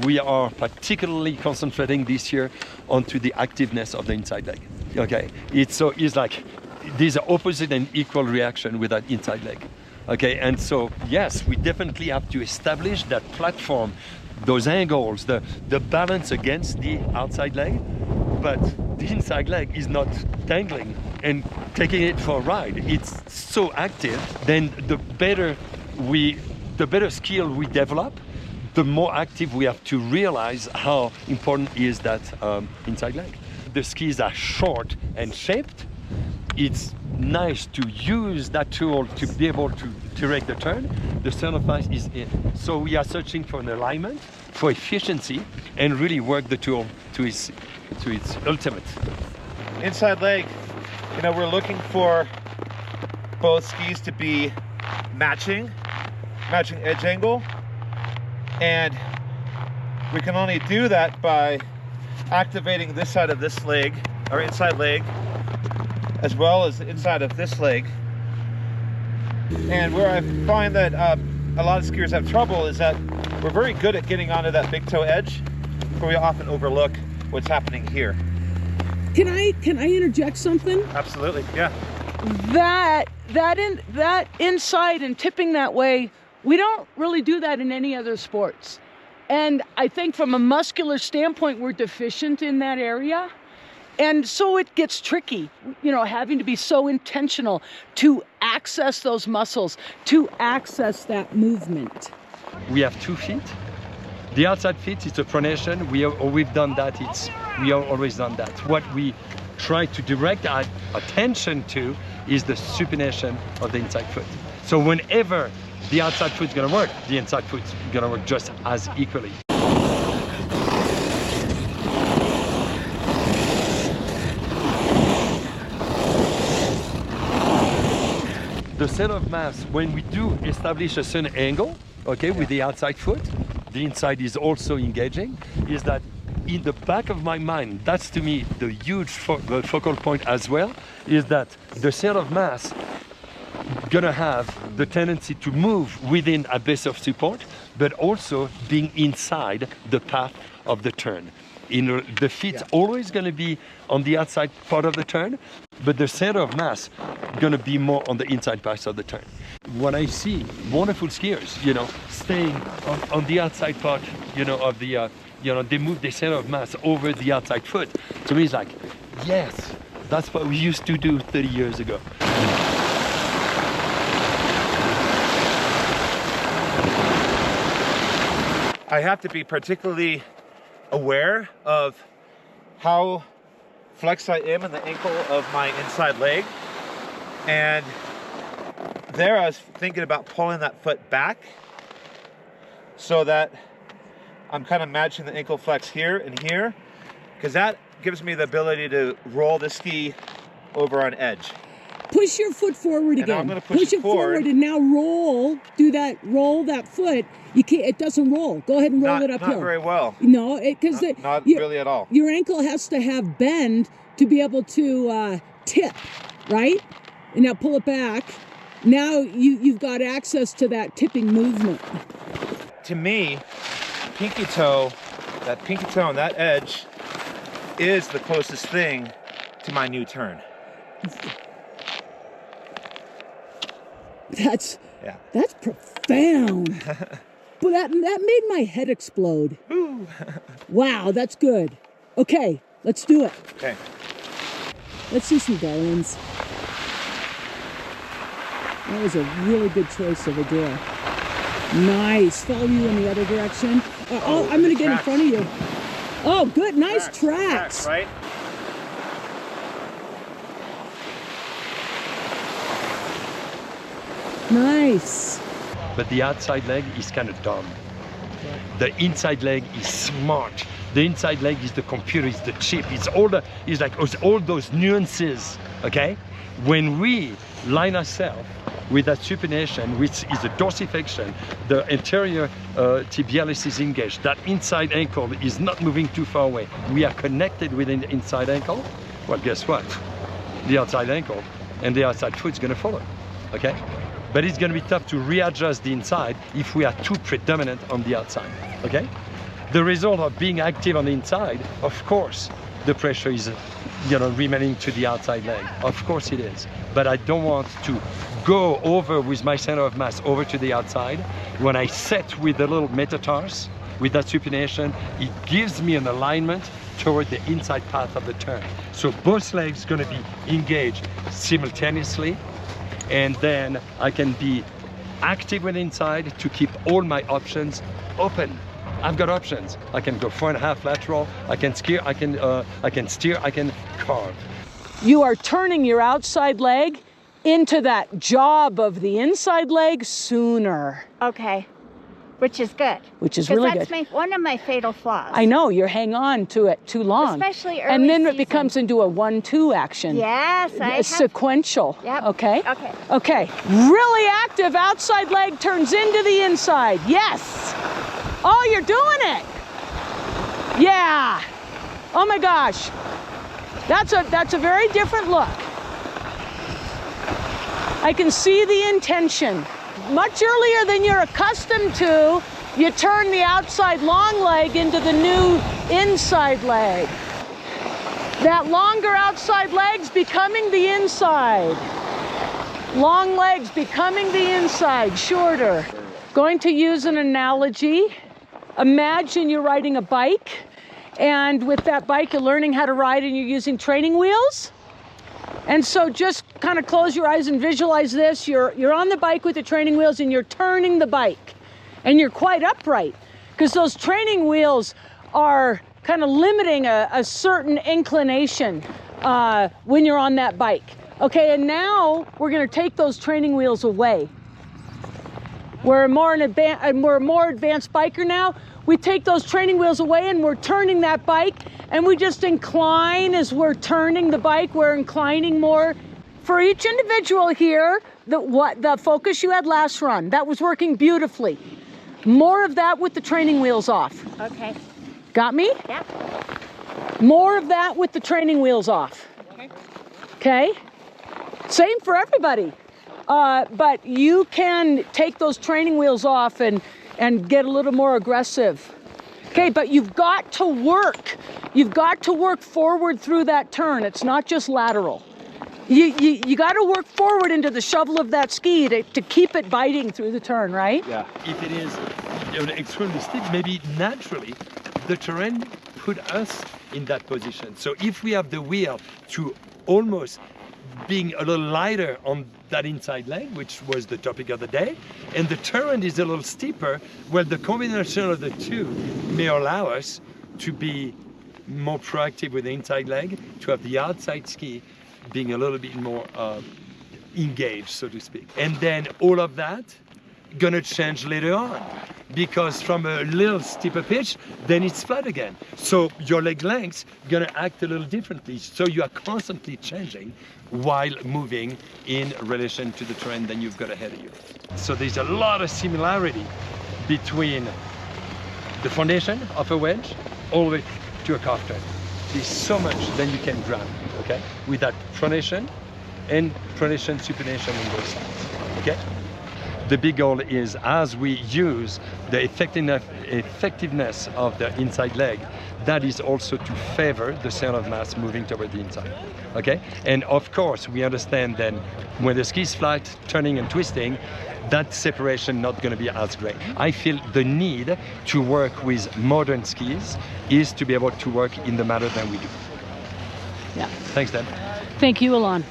we are particularly concentrating this year onto the activeness of the inside leg. Okay, it's like there's an opposite and equal reaction with that inside leg. Okay, and so yes, we definitely have to establish that platform, those angles, the balance against the outside leg, but the inside leg is not dangling and taking it for a ride. It's so active. Then the better skill we develop, the more active we have to realize how important is that inside leg. The skis are short and shaped. It's nice to use that tool to be able to direct the turn. The center of mass is in. So we are searching for an alignment, for efficiency, and really work the tool to its ultimate. Inside leg, you know, we're looking for both skis to be matching edge angle, and we can only do that by activating this side of this leg, our inside leg, as well as the inside of this leg. And where I find that a lot of skiers have trouble is that we're very good at getting onto that big toe edge, but we often overlook what's happening here. Can I interject something? Absolutely, yeah. That inside and tipping that way, we don't really do that in any other sports. And I think from a muscular standpoint, we're deficient in that area. And so it gets tricky, you know, having to be so intentional to access those muscles, to access that movement. We have 2 feet. The outside feet, it's a pronation. We've done that. We have always done that. What we try to direct our attention to is the supination of the inside foot. So whenever the outside foot's gonna work, the inside foot's gonna work just as equally. The center of mass, when we do establish a certain angle, okay, with the outside foot, the inside is also engaging, is that in the back of my mind, that's to me the huge focal point as well, is that the center of mass gonna have the tendency to move within a base of support, but also being inside the path of the turn. The feet's always gonna be on the outside part of the turn, but the center of mass gonna be more on the inside part of the turn. When I see wonderful skiers, you know, staying on the outside part, you know, of the, you know, they move the center of mass over the outside foot. To me, it's like, yes, that's what we used to do 30 years ago. I have to be particularly aware of how flexed I am in the ankle of my inside leg. And there I was thinking about pulling that foot back so that I'm kind of matching the ankle flex here and here, because that gives me the ability to roll the ski over on edge. Push your foot forward again. I'm going to push it forward and now roll. Roll that foot. You can't. It doesn't roll. Go ahead and roll it uphill. Not very well. No, because not really at all. Your ankle has to have bend to be able to tip, right? And now pull it back. Now you've got access to that tipping movement. To me, pinky toe on that edge is the closest thing to my new turn. That's profound. But that made my head explode. Wow, that's good. Okay, let's do it. Okay. Let's see some Darwins. That was a really good choice of a door. Nice. Follow you in the other direction. I'm going to get in front of you. Oh, good. Nice tracks. Right? Nice. But the outside leg is kind of dumb. The inside leg is smart. The inside leg is the computer, it's the chip, it's all those nuances, okay? When we line ourselves with that supination, which is a dorsiflexion, the anterior tibialis is engaged. That inside ankle is not moving too far away. We are connected within the inside ankle. Well, guess what? The outside ankle and the outside foot is going to follow, okay? But it's going to be tough to readjust the inside if we are too predominant on the outside, okay? The result of being active on the inside, of course, the pressure is, remaining to the outside leg. Of course it is. But I don't want to go over with my center of mass over to the outside. When I set with the little metatarsus, with that supination, it gives me an alignment toward the inside path of the turn. So both legs gonna be engaged simultaneously, and then I can be active with inside to keep all my options open. I've got options. I can go 4.5 lateral, I can steer, I can carve. You are turning your outside leg into that job of the inside leg sooner. Okay, which is good. Which is really good. That's one of my fatal flaws. I know, you hang on to it too long. Especially early and then season. It becomes into a 1-2 action. Yes, I have. Sequential. Yep. Okay? Okay. Okay. Really active outside leg turns into the inside. Yes. Oh, you're doing it. Yeah. Oh my gosh. That's a very different look. I can see the intention. Much earlier than you're accustomed to, you turn the outside long leg into the new inside leg. That longer outside leg's becoming the inside. Long legs becoming the inside, shorter. Going to use an analogy. Imagine you're riding a bike, and with that bike you're learning how to ride and you're using training wheels. And so just kind of close your eyes and visualize this. You're on the bike with the training wheels and you're turning the bike. And you're quite upright because those training wheels are kind of limiting a certain inclination when you're on that bike. Okay, and now we're going to take those training wheels away. We're a more advanced biker now. We take those training wheels away and we're turning that bike, and we just incline as we're turning the bike. We're inclining more. For each individual here, the focus you had last run, that was working beautifully. More of that with the training wheels off. Okay. Got me? Yeah. More of that with the training wheels off. Okay. Okay? Same for everybody. But you can take those training wheels off and get a little more aggressive. Okay, but you've got to work. You've got to work forward through that turn. It's not just lateral. You got to work forward into the shovel of that ski to keep it biting through the turn, right? Yeah. If it is extremely steep, maybe naturally the terrain put us in that position. So if we have the wheel to almost being a little lighter on that inside leg, which was the topic of the day, and the terrain is a little steeper, well, the combination of the two may allow us to be more proactive with the inside leg, to have the outside ski being a little bit more engaged, so to speak. And then all of that gonna change later on, because from a little steeper pitch, then it's flat again. So your leg length's gonna act a little differently. So you are constantly changing while moving in relation to the terrain that you've got ahead of you. So there's a lot of similarity between the foundation of a wedge all the way to a calf turn. There's so much that you can grab, okay, with that pronation and pronation, supination on both sides, okay? The big goal is, as we use the effectiveness of the inside leg, that is also to favor the center of mass moving toward the inside, okay? And of course, we understand then when the ski is flat, turning and twisting, that separation not going to be as great. I feel the need to work with modern skis is to be able to work in the manner that we do. Yeah. Thanks, Dan. Thank you, Alon.